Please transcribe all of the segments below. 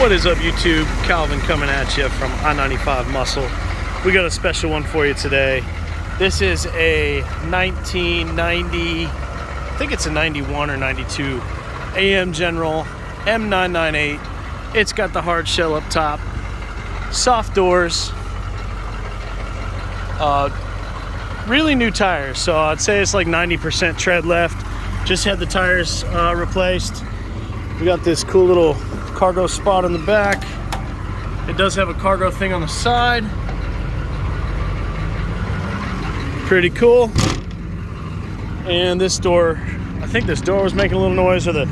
What is up, YouTube? Calvin coming at you from I-95 Muscle. We got a special one for you today. This is a 1990, I think it's a 91 or 92 AM General M998. It's got the hard shell up top, soft doors, really new tires. So I'd say it's like 90% tread left. Just had the tires replaced. We got this cool little cargo spot on the back. It does have a cargo thing on the side. Pretty cool. And this door, I think this door was making a little noise, or the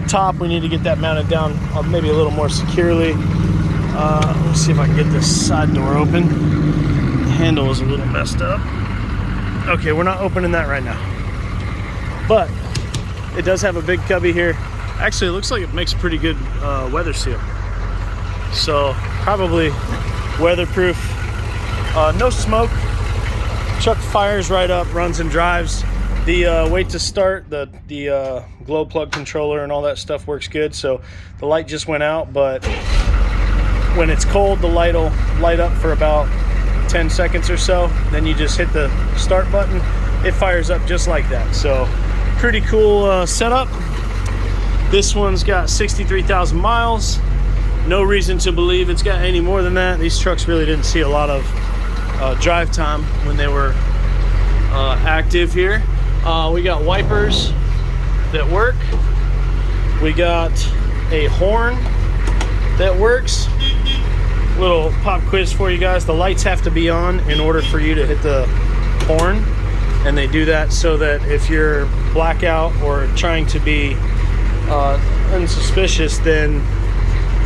top, we need to get that mounted down maybe a little more securely. Let's see if I can get this side door open. The handle is a little messed up. Okay, we're not opening that right now. But it does have a big cubby here. Actually, it looks like it makes a pretty good weather seal. So probably weatherproof. No smoke. Truck fires right up, runs and drives. The wait to start, the glow plug controller and all that stuff works good. So the light just went out, but when it's cold, the light will light up for about 10 seconds or so. Then you just hit the start button. It fires up just like that. So pretty cool setup. This one's got 63,000 miles. No reason to believe it's got any more than that. These trucks really didn't see a lot of drive time when they were active here. We got wipers that work. We got a horn that works. Little pop quiz for you guys. The lights have to be on in order for you to hit the horn. And they do that so that if you're blackout or trying to be unsuspicious, then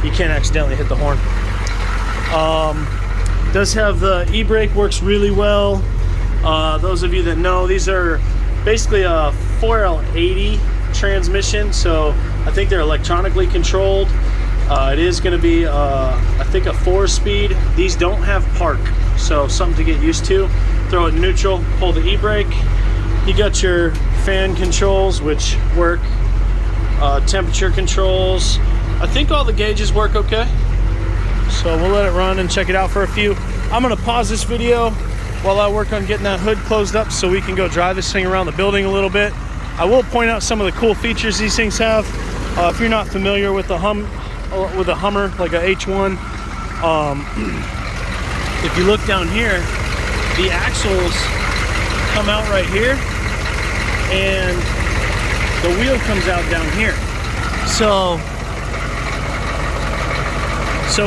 you can't accidentally hit the horn. Does have the e-brake, works really well. Those of you that know, these are basically a 4L80 transmission, so I think they're electronically controlled. It is going to be I think a 4-speed. These don't have park, so something to get used to. Throw it in neutral, pull the e-brake. You got your fan controls, which work. Temperature controls. I think all the gauges work okay. So we'll let it run and check it out for a few. I'm gonna pause this video while I work on getting that hood closed up so we can go drive this thing around the building a little bit. I will point out some of the cool features these things have. If you're not familiar with a Hummer, like a H1, if you look down here, the axles come out right here, and the wheel comes out down here. So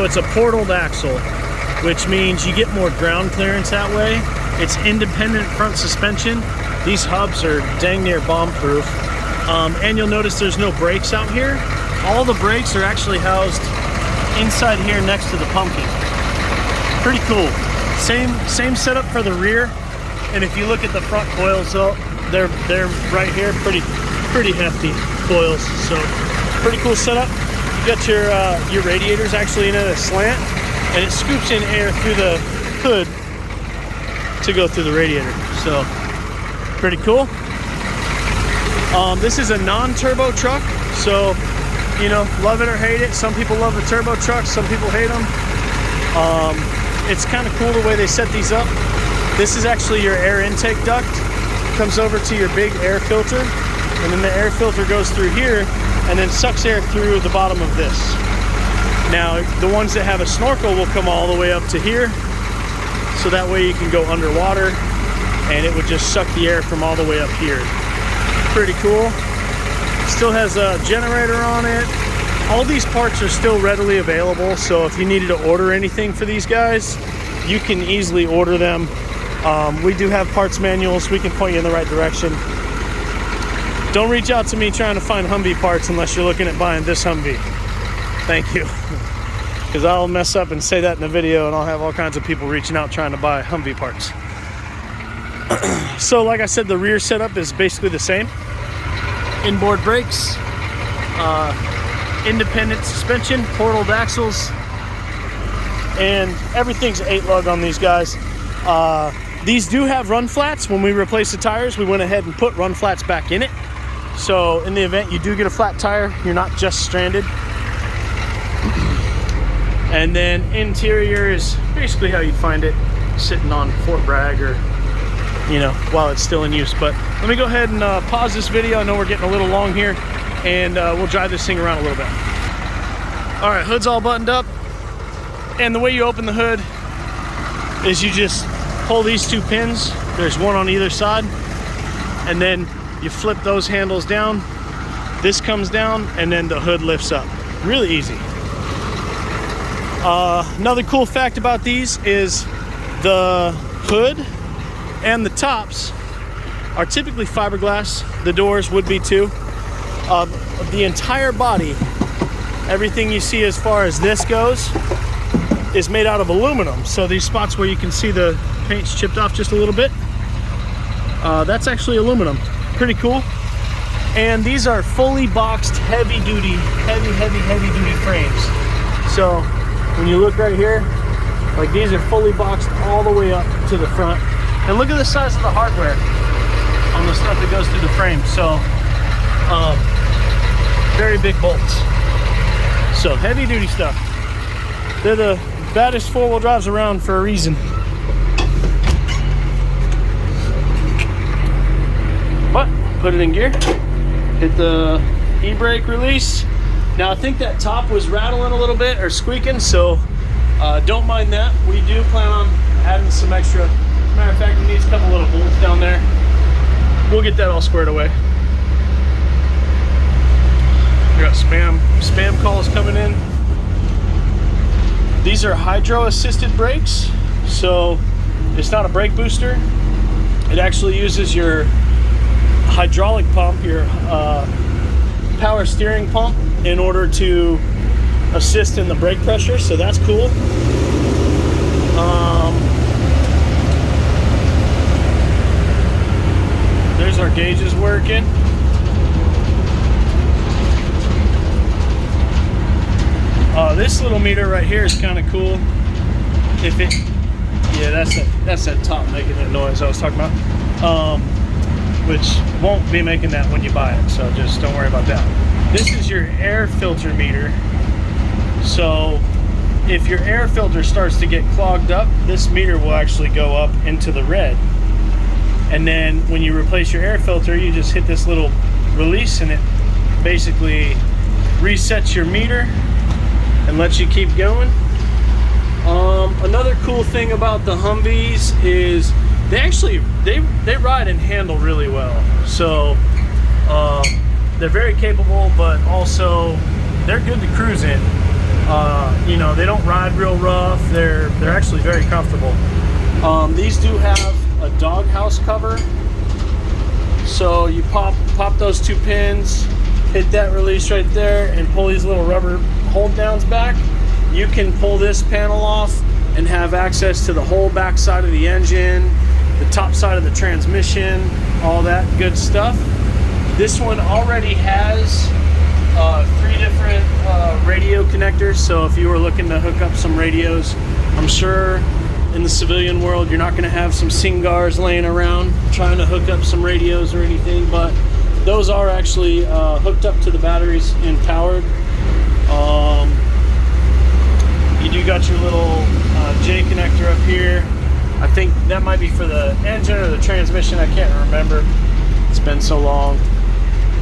it's a portaled axle, which means you get more ground clearance that way. It's independent front suspension. These hubs are dang near bomb-proof. And you'll notice there's no brakes out here. All the brakes are actually housed inside here next to the pumpkin. Pretty cool. Same setup for the rear. And if you look at the front coils, though, they're right here, pretty hefty coils. So pretty cool setup. You got your radiators actually in a slant, and it scoops in air through the hood to go through the radiator. So pretty cool. This is a non-turbo truck, so you know, love it or hate it. Some people love the turbo trucks, some people hate them. It's kind of cool the way they set these up. This is actually your air intake duct. Comes over to your big air filter, and then the air filter goes through here and then sucks air through the bottom of this. Now the ones that have a snorkel will come all the way up to here, so that way you can go underwater and it would just suck the air from all the way up here. Pretty cool. Still has a generator on it. All these parts are still readily available, so if you needed to order anything for these guys, you can easily order them. We do have parts manuals. We can point you in the right direction. Don't reach out to me trying to find Humvee parts unless you're looking at buying this Humvee. Thank you. Because I'll mess up and say that in the video, and I'll have all kinds of people reaching out trying to buy Humvee parts. So like I said, the rear setup is basically the same. Inboard brakes, independent suspension, portaled axles, and everything's 8-lug on these guys. These do have run flats. When we replaced the tires, we went ahead and put run flats back in it. So in the event you do get a flat tire, you're not just stranded. And then interior is basically how you'd find it, sitting on Fort Bragg or, you know, while it's still in use. But let me go ahead and pause this video. I know we're getting a little long here, and we'll drive this thing around a little bit. All right, hood's all buttoned up. And the way you open the hood is you just pull these two pins. There's one on either side. And then you flip those handles down. This comes down, and then the hood lifts up. Really easy. Another cool fact about these is the hood and the tops are typically fiberglass. The doors would be too. The entire body, everything you see as far as this goes, is made out of aluminum. So these spots where you can see the paint's chipped off just a little bit, that's actually aluminum. Pretty cool. And these are fully boxed, heavy duty frames. So when you look right here, like these are fully boxed all the way up to the front. And look at the size of the hardware on the stuff that goes through the frame. So very big bolts. So heavy duty stuff. They're the baddest four-wheel drives around for a reason. But put it in gear, hit the e-brake release. Now I think that top was rattling a little bit or squeaking, so don't mind that. We do plan on adding some extra. Matter of fact, it needs a couple little bolts down there. We'll get that all squared away. We got spam calls coming in. These are hydro assisted brakes, so it's not a brake booster. It actually uses your hydraulic pump, your power steering pump, in order to assist in the brake pressure, so that's cool. There's our gauges working. This little meter right here is kind of cool. If it, yeah, that's that top making that noise I was talking about. Which won't be making that when you buy it, so just don't worry about that. This is your air filter meter. So if your air filter starts to get clogged up, this meter will actually go up into the red. And then when you replace your air filter, you just hit this little release and it basically resets your meter and lets you keep going. Another cool thing about the Humvees is they ride and handle really well. So they're very capable, but also they're good to cruise in. You know, they don't ride real rough. They're actually very comfortable. These do have a doghouse cover, so you pop those two pins, hit that release right there, and pull these little rubber hold downs back. You can pull this panel off and have access to the whole back side of the engine, the top side of the transmission, all that good stuff. This one already has 3 different radio connectors, so if you were looking to hook up some radios, I'm sure in the civilian world you're not going to have some Singars laying around trying to hook up some radios or anything, but those are actually hooked up to the batteries and powered. You do got your little J connector up here. I think that might be for the engine or the transmission, I can't remember. It's been so long.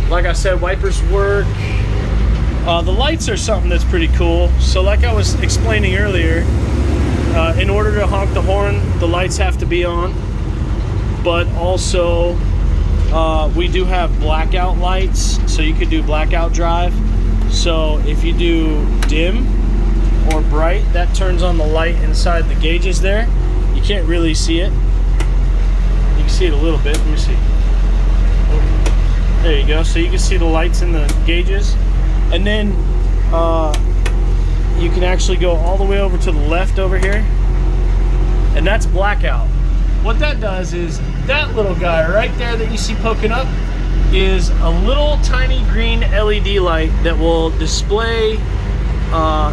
Like I said, wipers work. The lights are something that's pretty cool. So like I was explaining earlier, in order to honk the horn, the lights have to be on. But also, we do have blackout lights, so you could do blackout drive. So if you do dim or bright, that turns on the light inside the gauges there. You can't really see it. You can see it a little bit. Let me see. There you go. So you can see the lights in the gauges. And then you can actually go all the way over to the left over here. And that's blackout. What that does is that little guy right there that you see poking up is a little tiny green LED light that will display,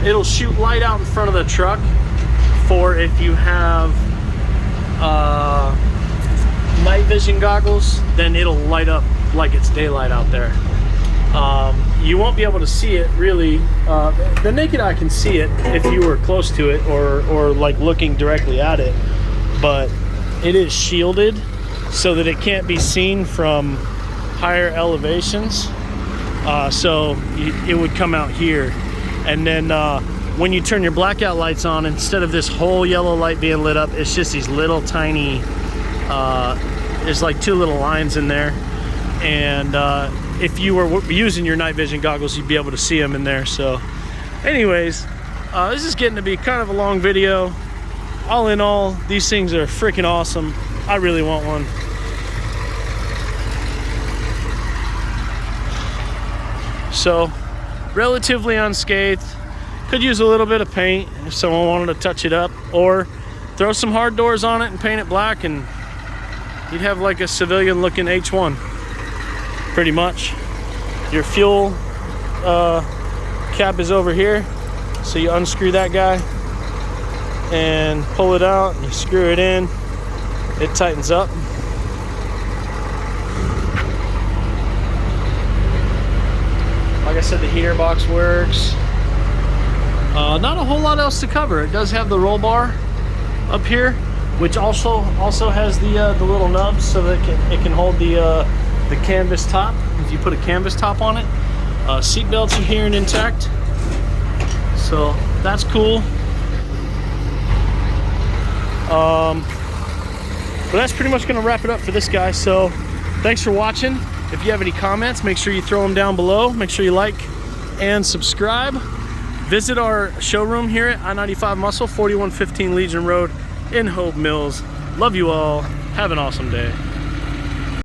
it'll shoot light out in front of the truck for if you have night vision goggles, then it'll light up like it's daylight out there. You won't be able to see it really. The naked eye can see it if you were close to it or like looking directly at it, but it is shielded so that it can't be seen from higher elevations. So it would come out here, and then when you turn your blackout lights on, instead of this whole yellow light being lit up, it's just these little tiny, there's like 2 little lines in there, and if you were using your night vision goggles, you'd be able to see them in there. So anyways, this is getting to be kind of a long video. All in all, these things are freaking awesome. I really want one. So relatively unscathed. Could use a little bit of paint if someone wanted to touch it up, or throw some hard doors on it and paint it black, and you'd have like a civilian looking H1 pretty much. Your fuel cap is over here, so you unscrew that guy and pull it out, and you screw it in, it tightens up. Like I said, the heater box works. Not a whole lot else to cover. It does have the roll bar up here, which also has the little nubs so that it can hold the canvas top if you put a canvas top on it. Seat belts are here and intact, so that's cool. But that's pretty much gonna wrap it up for this guy. So thanks for watching. If you have any comments, make sure you throw them down below. Make sure you like and subscribe. Visit our showroom here at I-95 Muscle, 4115 Legion Road in Hope Mills. Love you all. Have an awesome day.